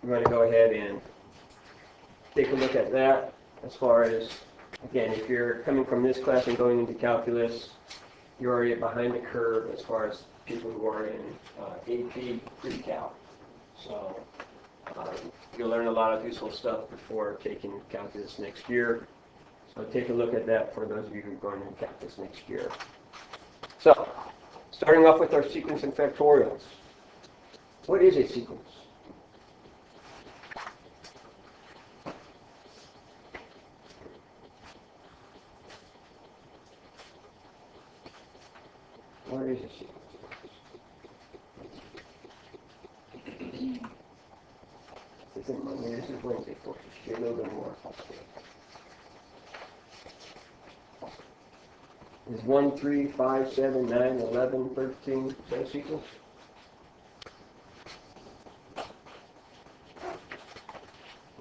we're going to go ahead and take a look at that as far as, again, if you're coming from this class and going into calculus, you're already behind the curve as far as people who are in AP pre-calc. So you'll learn a lot of useful stuff before taking calculus next year. So take a look at that for those of you who are going into calculus next year. So, starting off with our sequence and factorials. What is a sequence? What is a sequence? This isn't Monday, this is Wednesday, folks. Just a little bit more. Is 1, 3, 5, 7, 9, 11, 13, is that a sequence?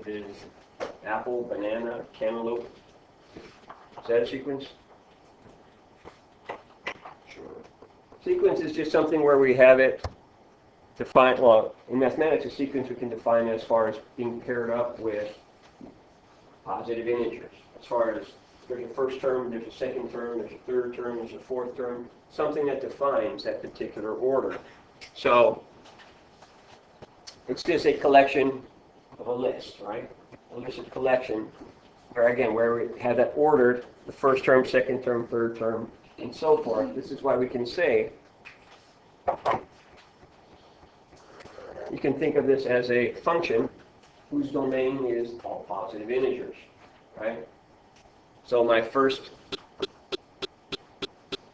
It is apple, banana, cantaloupe. Is that a sequence? Sure. Sequence is just something where we have it defined. Well, in mathematics, a sequence we can define as far as being paired up with positive integers. As far as there's a first term, there's a second term, there's a third term, there's a fourth term, something that defines that particular order. So it's just a collection of a list, right? A list of collection where, again, where we have that ordered, the first term, second term, third term, and so forth. This is why we can say, you can think of this as a function whose domain is all positive integers, right? So my first,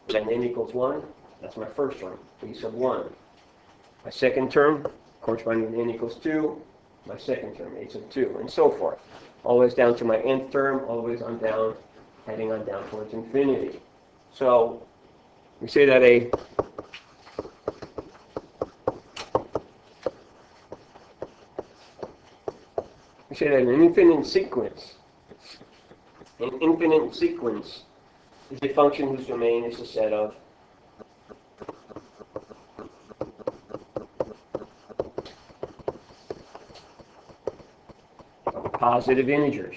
when n equals 1, that's my first term, a sub 1. My second term, corresponding to n equals 2, my second term, a sub 2, and so forth. Always down to my nth term, always on down, heading on down towards infinity. So we say that an infinite sequence is a function whose domain is a set of positive integers.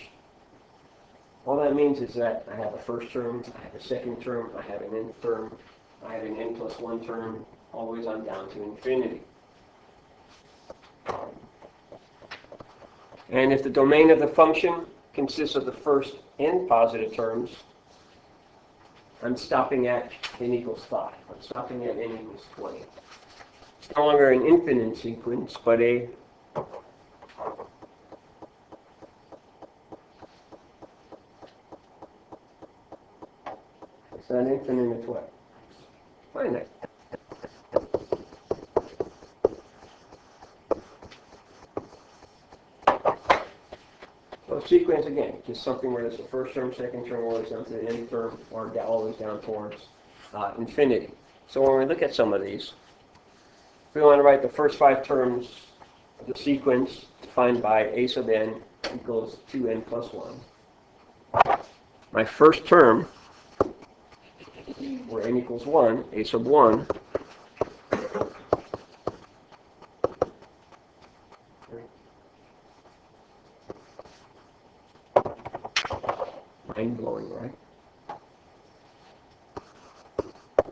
All that means is that I have a first term, I have a second term, I have an nth term, I have an n plus 1 term, always on down to infinity. And if the domain of the function consists of the first n positive terms, I'm stopping at n equals 5. I'm stopping at n equals 20. It's no longer an infinite sequence, but a it's not infinite, it's what? Finite. So sequence, again, just something where there's the first term, second term, always down to the nth term, or always down towards infinity. So when we look at some of these, we want to write the first 5 terms of the sequence defined by a sub n equals 2n plus 1. My first term, where n equals 1, a sub 1, mind-blowing, right?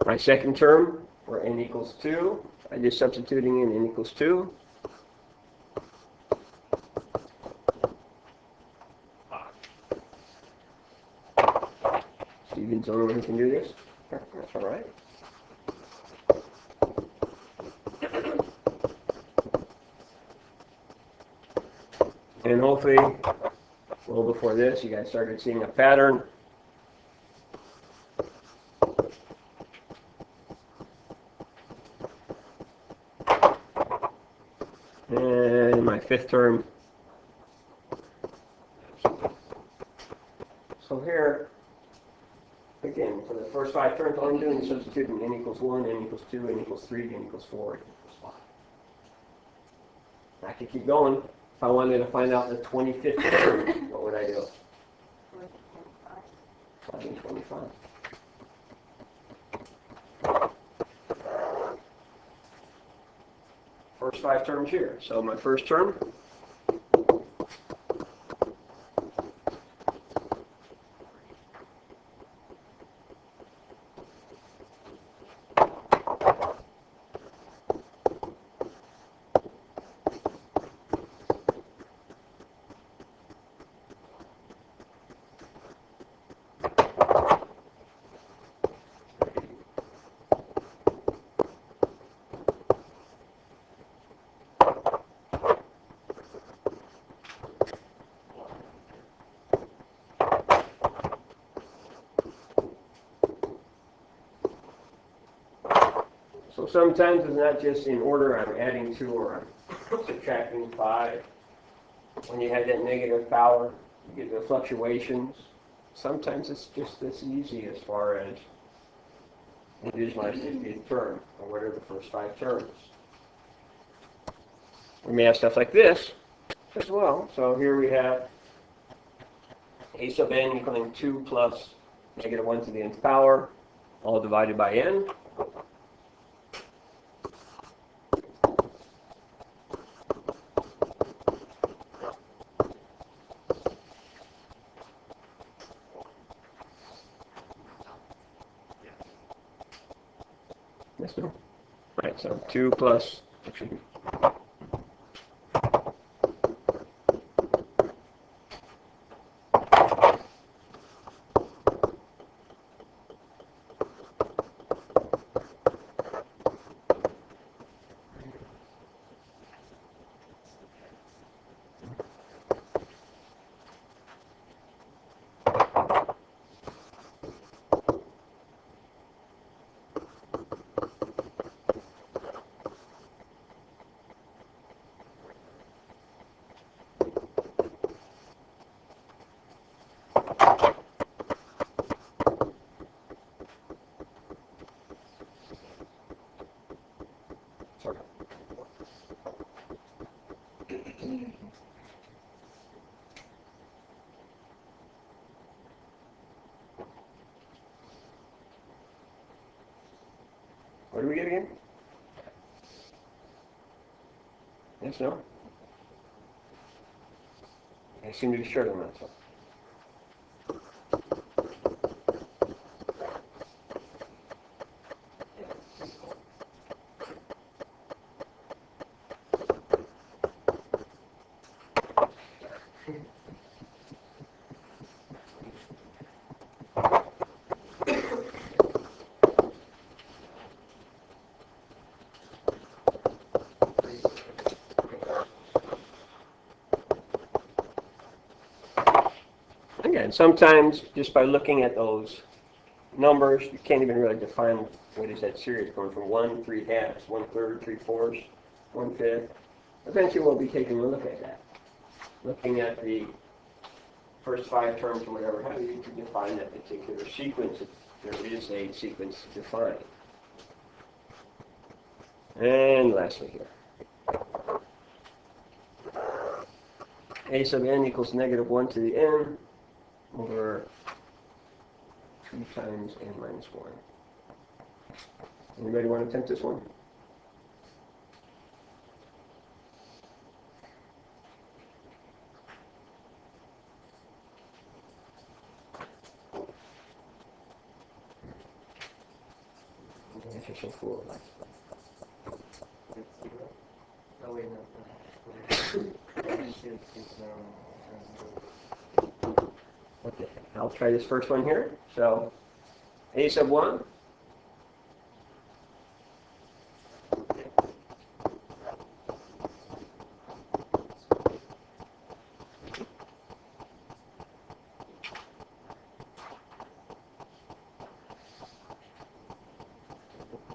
My second term, where n equals 2, I'm just substituting in n equals 2. Steven's the only one who can do this. That's all right. And hopefully, well before this, you guys started seeing a pattern. And my fifth term. So here, again, for the first 5 terms, all I'm doing is substituting n equals 1, n equals 2, n equals 3, n equals 4, n equals 5. I could keep going. If I wanted to find out the 25th term, what would I do? 5 and 25. First 5 terms here. So my first term, sometimes it's not just in order, I'm adding 2 or I'm subtracting 5. When you have that negative power, you get the fluctuations. Sometimes it's just this easy as far as it is my 50th term, or what are the first 5 terms. We may have stuff like this as well. So here we have a sub n equaling 2 plus negative 1 to the nth power, all divided by n. Yes, no? Right, so 2 plus, sorry. What do we get again? Yes, no? I seem to be short on that. So. Again, sometimes just by looking at those numbers, you can't even really define what is that series going from 1, 3/2, 1/3, 3/4, 1/5. Eventually we'll be taking a look at that. Looking at the first 5 terms or whatever, how do you define that particular sequence if there is a sequence to define? And lastly here. A sub n equals negative 1 to the n over 2 times n minus 1. Anybody want to attempt this one? Efficient fool. Oh, wait, no. Okay, I'll try this first one here. So, a sub 1.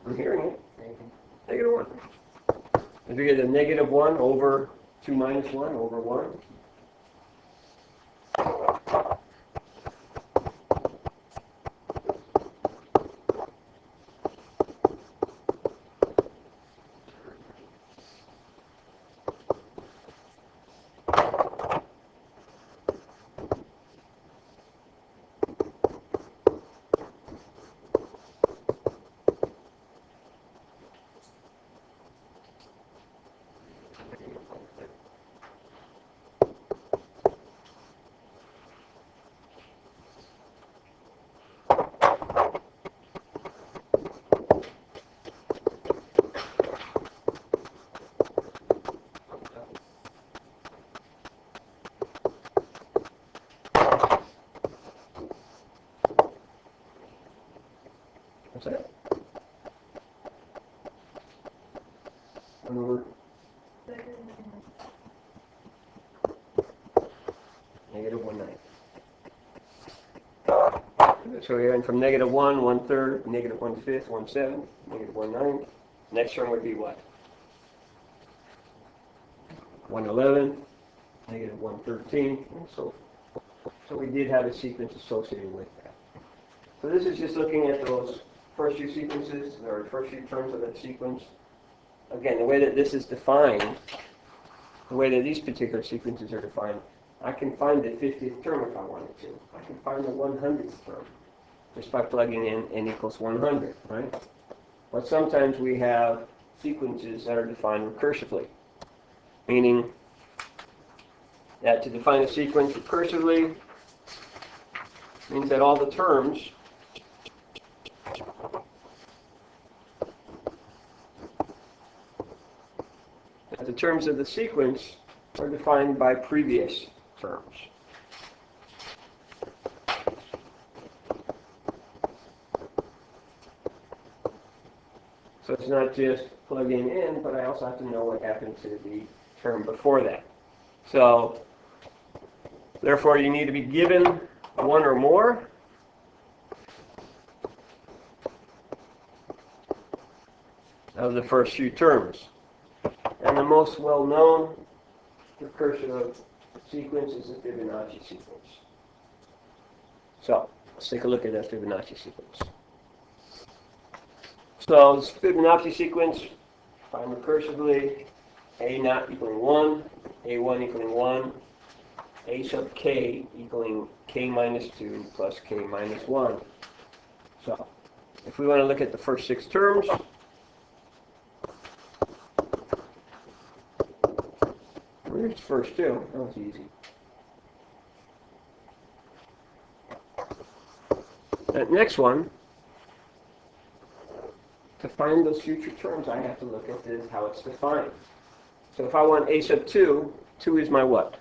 I'm hearing it. Negative 1. If you get a negative 1 over 2 minus 1 over 1. What's that? 1 over negative 1/9. So we went from negative 1, 1/3, negative 1/5, 1/7, negative 1/9, Next term would be what? 111, negative 113, and so forth. So we did have a sequence associated with that. So this is just looking at those first few sequences, or first few terms of that sequence. Again, the way that this is defined, the way that these particular sequences are defined, I can find the 50th term if I wanted to. I can find the 100th term just by plugging in n equals 100, right? But sometimes we have sequences that are defined recursively, meaning that to define a sequence recursively means that all the terms of the sequence are defined by previous terms. So it's not just plugging in, but I also have to know what happened to the term before that. So, therefore, you need to be given one or more of the first few terms. And the most well-known recursive sequence is the Fibonacci sequence. So, let's take a look at that Fibonacci sequence. So, this Fibonacci sequence, find recursively, A naught equaling 1, A1 equaling 1, A sub k equaling k minus 2 plus k minus 1. So, if we want to look at the first 6 terms, where's first 2? That was easy. That next one, to find those future terms, I have to look at this, how it's defined. So if I want a sub 2, 2 is my what?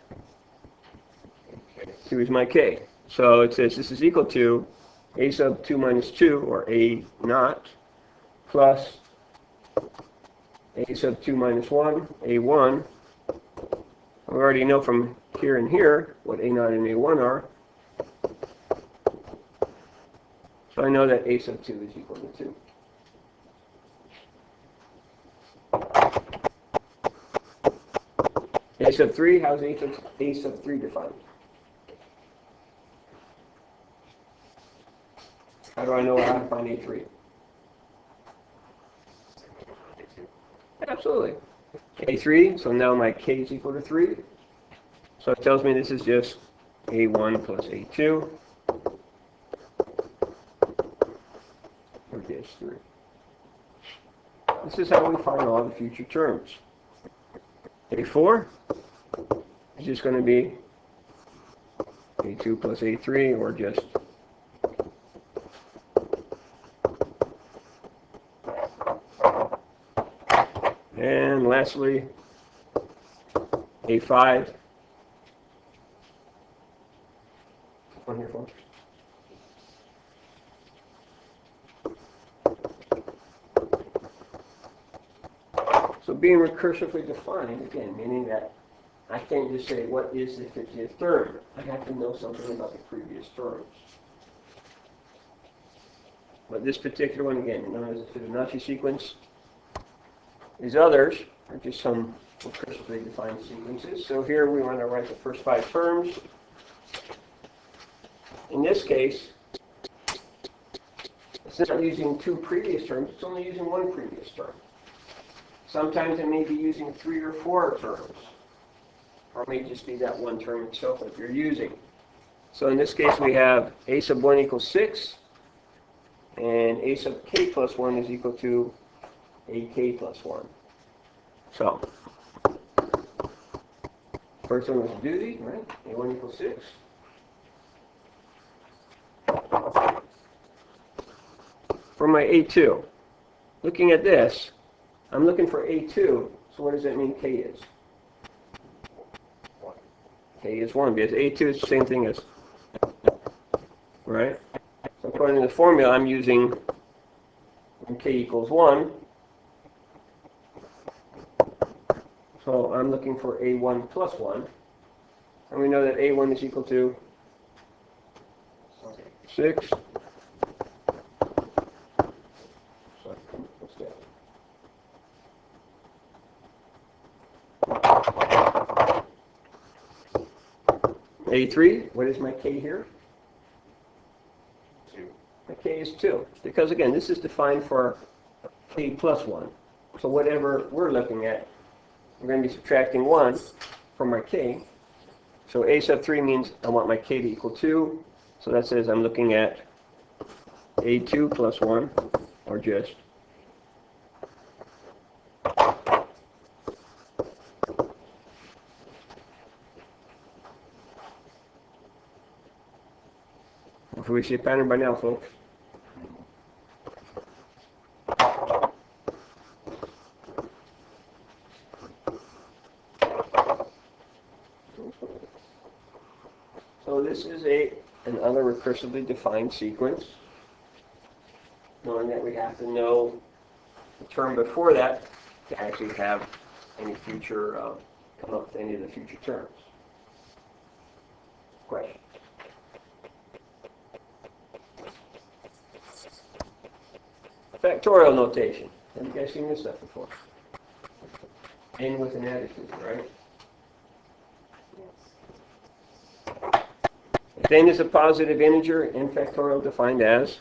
2 is my k. So it says this is equal to a sub 2 minus 2, or a naught, plus a sub 2 minus 1, a1. We already know from here and here what a naught and a1 are. So I know that a sub 2 is equal to 2. A sub 3, how's a sub 3 defined? How do I know how to find A3? Absolutely. A3, so now my k is equal to 3. So it tells me this is just A1 plus A2. Or just 3. This is how we find all the future terms. A4 is just going to be A2 plus A3, or just and lastly, A5. On here, folks. So being recursively defined, again, meaning that I can't just say, what is the 50th term? I have to know something about the previous terms. But this particular one, again, known as the Fibonacci sequence. These others are just some recursively defined sequences. So here we want to write the first 5 terms. In this case, it's not using 2 previous terms, it's only using 1 previous term. Sometimes it may be using 3 or 4 terms, or it may just be that 1 term itself that you're using. So in this case, we have a sub 1 equals 6, and a sub k plus 1 is equal to ak plus 1. So, first one was duty, right? A1 equals 6. For my A2, looking at this, I'm looking for A2, so what does that mean K is? K is 1, because A2 is the same thing as, right? So according to the formula, I'm using when K equals 1, so I'm looking for A1 plus 1, and we know that A1 is equal to 6. A3, what is my k here? 2. My k is 2. Because again, this is defined for k plus 1. So whatever we're looking at, we're going to be subtracting 1 from my k. So a sub 3 means I want my k to equal 2. So that says I'm looking at a2 plus 1, or just hopefully we see a pattern by now, folks. So this is another recursively defined sequence, knowing that we have to know the term before that to actually have any future, come up with any of the future terms. Question? Factorial notation. Have you guys seen this stuff before? N with an additive, right? If n is a positive integer, n factorial defined as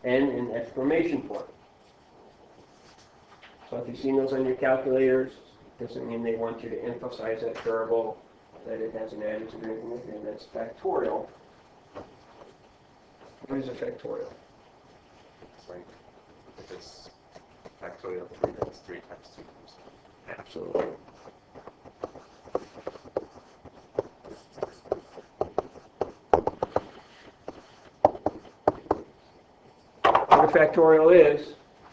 n in exclamation point. So if you've seen those on your calculators, doesn't mean they want you to emphasize that variable, that it has an additive or anything like that. That's factorial. What is a factorial? It's like, if it's factorial of 3, that's 3 times 2 times 2. Absolutely. What a factorial is,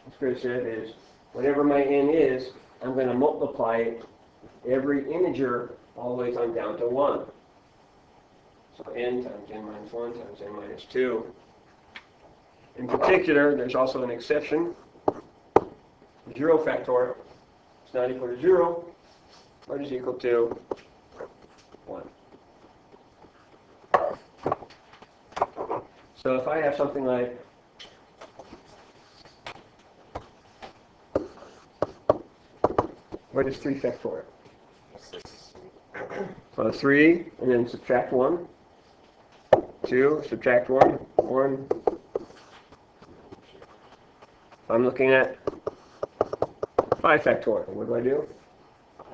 as Chris said, is whatever my n is, I'm going to multiply it every integer all the way on down to 1. So n times n minus 1 times n minus 2. In particular, there's also an exception. 0 factorial is not equal to 0, but is equal to 1. So if I have something like what is 3 factorial? 6. So 3, and then subtract 1. 2, subtract 1, 1. I'm looking at 5 factorial. What do I do? 5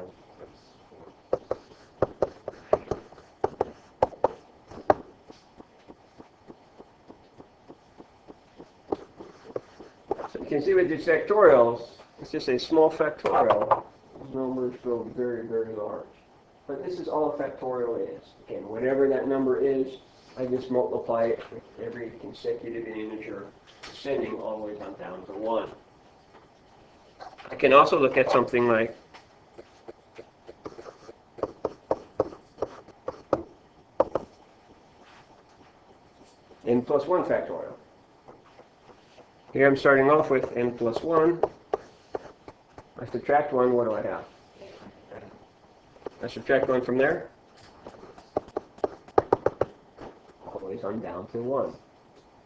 So you can see with these factorials, it's just a small factorial. These numbers go very, very large. But this is all a factorial is. Again, whatever that number is, I just multiply it with every consecutive integer, ascending all the way down to 1. I can also look at something like n plus 1 factorial. Here I'm starting off with n plus 1. I subtract 1, what do I have? I subtract 1 from there. Always on down to 1.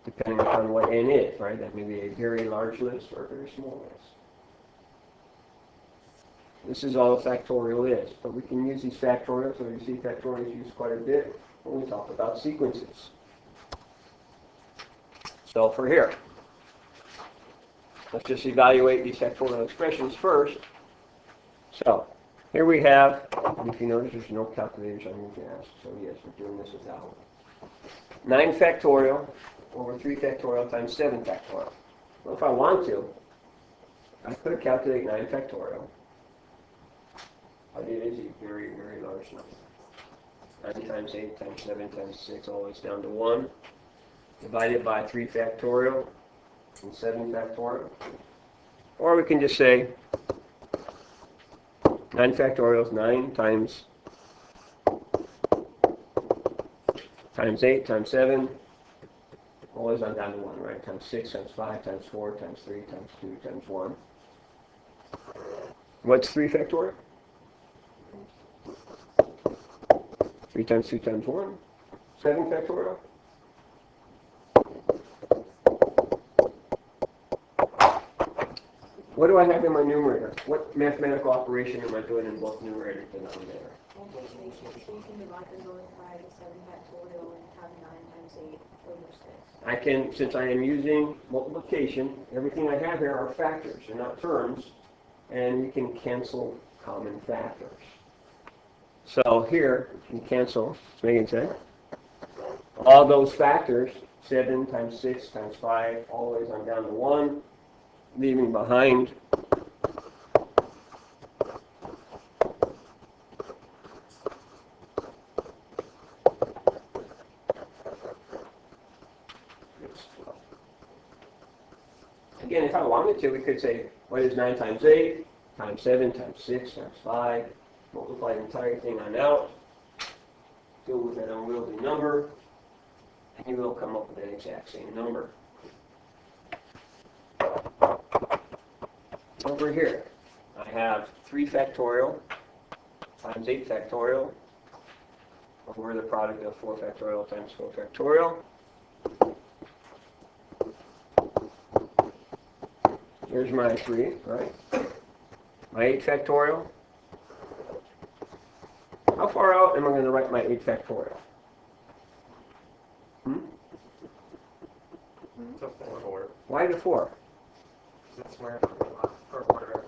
Depending upon what n is, right? That may be a very large list or a very small list. This is all a factorial is. But we can use these factorials, so you see factorials used quite a bit when we talk about sequences. So for here, let's just evaluate these factorial expressions first. So here we have, and if you notice there's no calculators on your desk, so yes, we're doing this without one. 9 factorial over 3 factorial times 7 factorial. Well, if I want to, I could calculate 9 factorial. But it is a very, very large number. 9 times 8 times 7 times 6, always down to 1. Divided by 3 factorial and 7 factorial. Or we can just say 9 factorial is 9 times 8 times 7, always on down to 1, right? Times 6 times 5 times 4 times 3 times 2 times 1. What's 3 factorial? 3 times 2 times 1. 7 factorial? What do I have in my numerator? What mathematical operation am I doing in both numerator and denominator? So you can divide them both by the 7 factorial and have 9 times 8 over 6. I can, since I am using multiplication, everything I have here are factors, they're not terms, and we can cancel common factors. So here, you can cancel, as Megan said, all those factors, 7 times 6 times 5, all the way on down to 1, leaving behind again, if I wanted to, we could say, what is 9 times 8 times 7 times 6 times 5, multiply the entire thing on out, deal with that unwieldy number, and you will come up with that exact same number. Over here, I have 3 factorial times 8 factorial over the product of 4 factorial times 4 factorial. Here's my 3, right? My 8 factorial. How far out am I going to write my 8 factorial? So 4. Why the 4? That's where order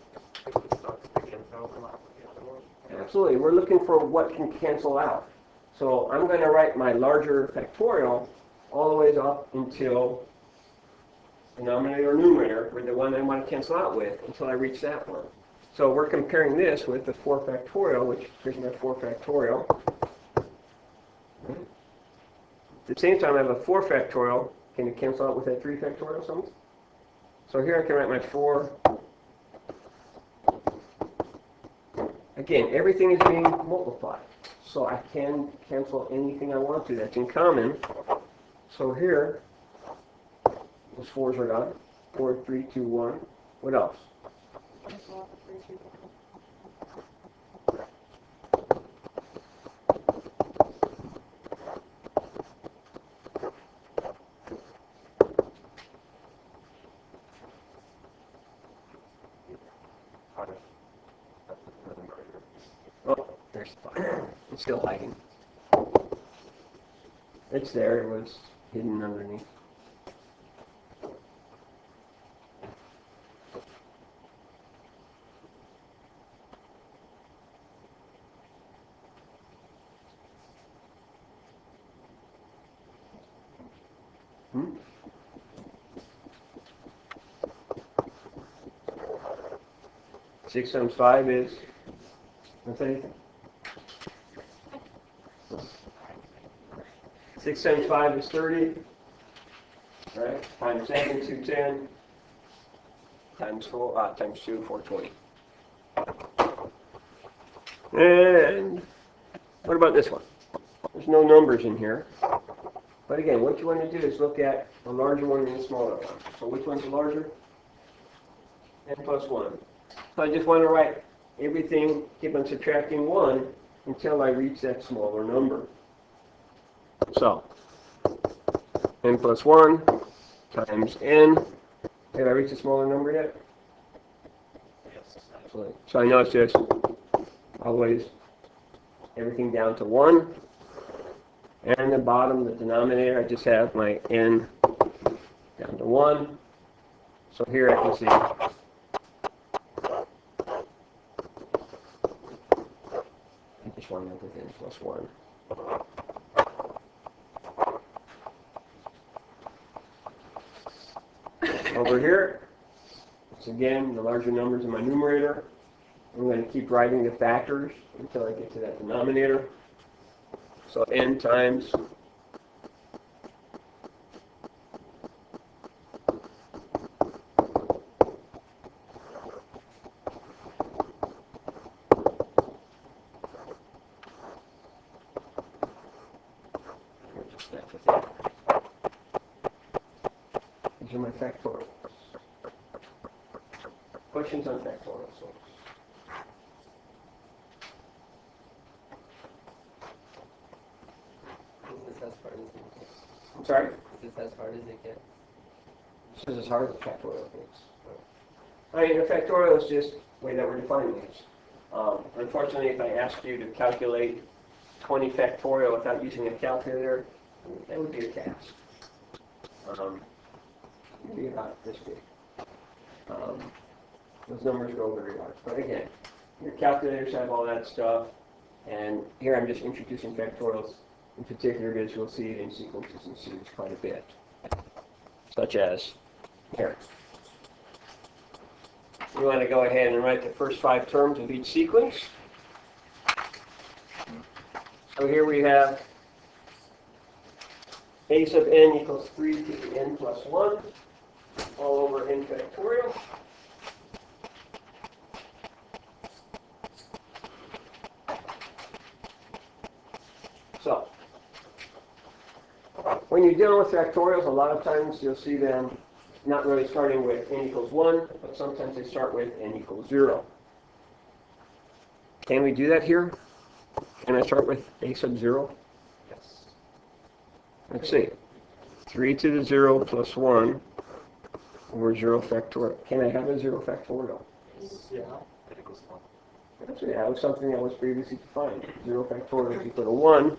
it starts to begin to overlap with the other one. Absolutely. We're looking for what can cancel out. So I'm going to write my larger factorial all the way up until denominator or numerator, or the one I want to cancel out with, until I reach that one. So we're comparing this with the 4 factorial, which here's my 4 factorial. At the same time, I have a 4 factorial. Can it cancel out with that 3 factorial something? So here I can write my 4. Again, everything is being multiplied. So I can cancel anything I want to that's in common. So here, those 4's are gone. 4, 3, 2, 1. What else? Oh, there's the 5. It's still hiding. It's there. It was hidden underneath. Hmm? Six times 5 is, what's anything? 6 times 5 is 30, right? Times 7, 210. Times 4, times 2, 420. And what about this one? There's no numbers in here. But again, what you want to do is look at the larger one and the smaller one. So which one's the larger? N plus 1. So I just want to write everything, keep on subtracting 1 until I reach that smaller number. So, n plus 1 times n. Have I reached a smaller number yet? Yes. Absolutely. So I know it's just always everything down to 1. And the bottom, the denominator, I just have my n down to 1. So here I can see I just want to put n plus 1. Over here, once again, the larger numbers in my numerator. I'm going to keep writing the factors until I get to that denominator. So n times these are my factorials. Questions on factorials? Is this as hard as it gets? I'm sorry? Is this as hard as it gets? This is as hard as factorial gets. I mean, a factorial is just the way that we're defining these. Unfortunately, if I asked you to calculate 20 factorial without using a calculator, that would be a task. Maybe about this big. Those numbers go very large. But again, your calculators have all that stuff, and here I'm just introducing factorials in particular because you'll see it in sequences and series quite a bit. Such as here. You want to go ahead and write the first 5 terms of each sequence. So here we have a sub n equals 3 to the n plus 1 all over n factorial. So, when you're dealing with factorials, a lot of times you'll see them not really starting with n equals 1, but sometimes they start with n equals 0. Can we do that here? Can I start with a sub 0? Yes. Let's see. 3 to the 0 plus 1 over 0 factorial. Can I have a 0 factorial? Yeah. It equals 1. Actually, that was something that was previously defined. 0 factorial is equal to 1.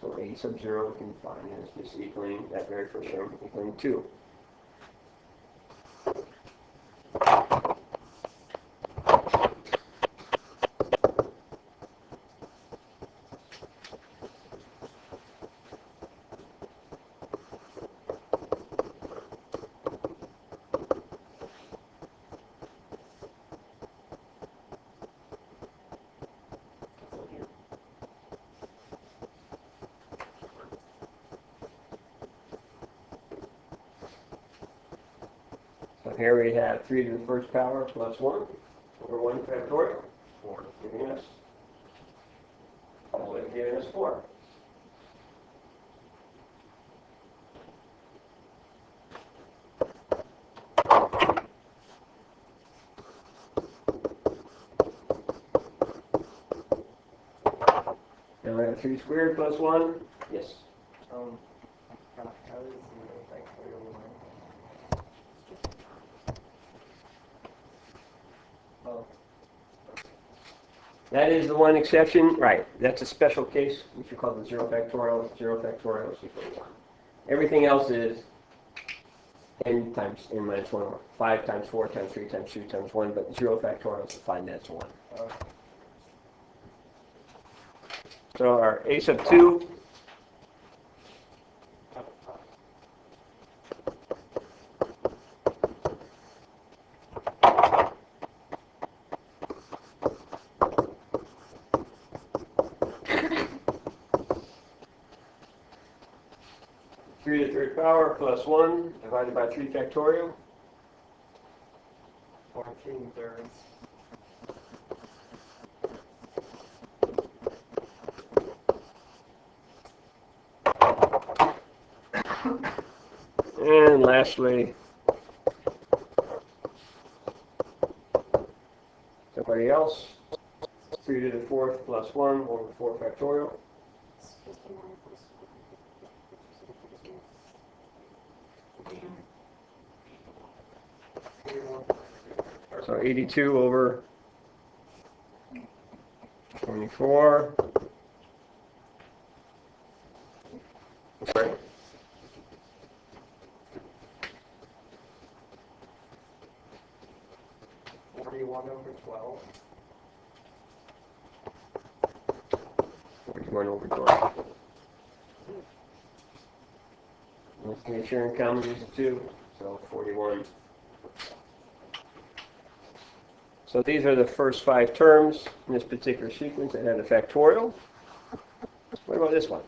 So a sub 0 we can define as just equaling that very first term equaling 2. So here we have 3 to the first power plus 1 over 1 factorial, 4. giving us, giving us 4. Now we have 3 squared plus 1. Yes. How is 0 factorial 1? Oh, That is the one exception, right? That's a special case, which we call the 0 factorial. 0 factorial is equal to 1. Everything else is n times n minus 1, or 5 times 4 times 3 times 2 times 1, but 0 factorial is defined as 1. okay. So our a sub 2 3 to the third power plus 1 divided by 3 factorial. 14 thirds. And lastly, somebody else, 3 to the fourth plus 1 over 4 factorial. So 82 over 24. Sorry. Forty-one over 12. 41 over 12. Let's make sure in common is 2, so 41. So these are the first 5 terms in this particular sequence that had a factorial. What about this one?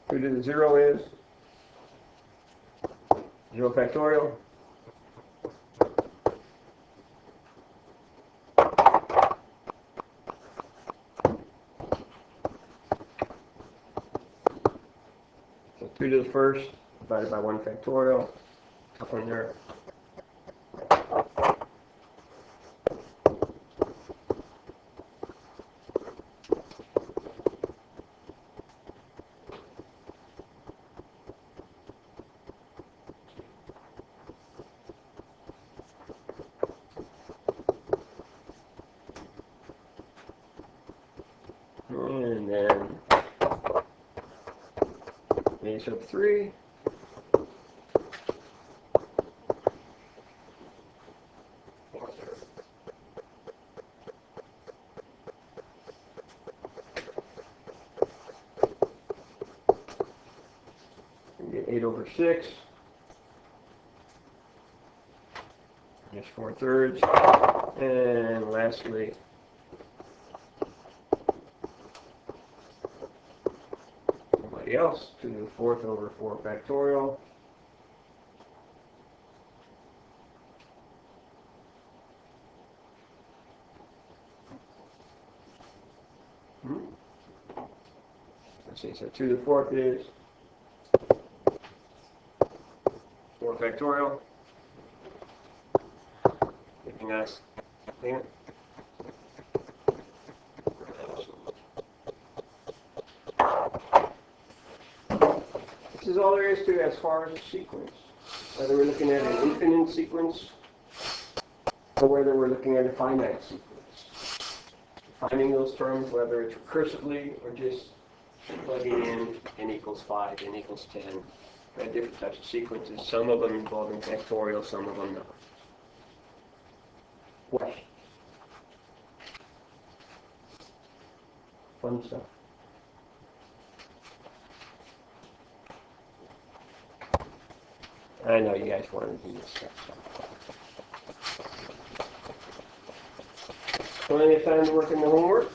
Who to the 0 is? 0 factorial. So 2 to the first divided by 1 factorial, up on there. And then a sub 3. And get 8 over 6. Just 4/3. And lastly, else to the 4th over 4 factorial. Let's see, so 2 to the 4th is 4 factorial. Anything else? Clean it. This is all there is to it as far as the sequence. Whether we're looking at an infinite sequence or whether we're looking at a finite sequence. Finding those terms, whether it's recursively or just plugging in n equals 5, n equals 10. We have different types of sequences, some of them involving factorial, some of them not. What? Fun stuff. I know you guys wanted to do this stuff. Plenty of time to work in the homework.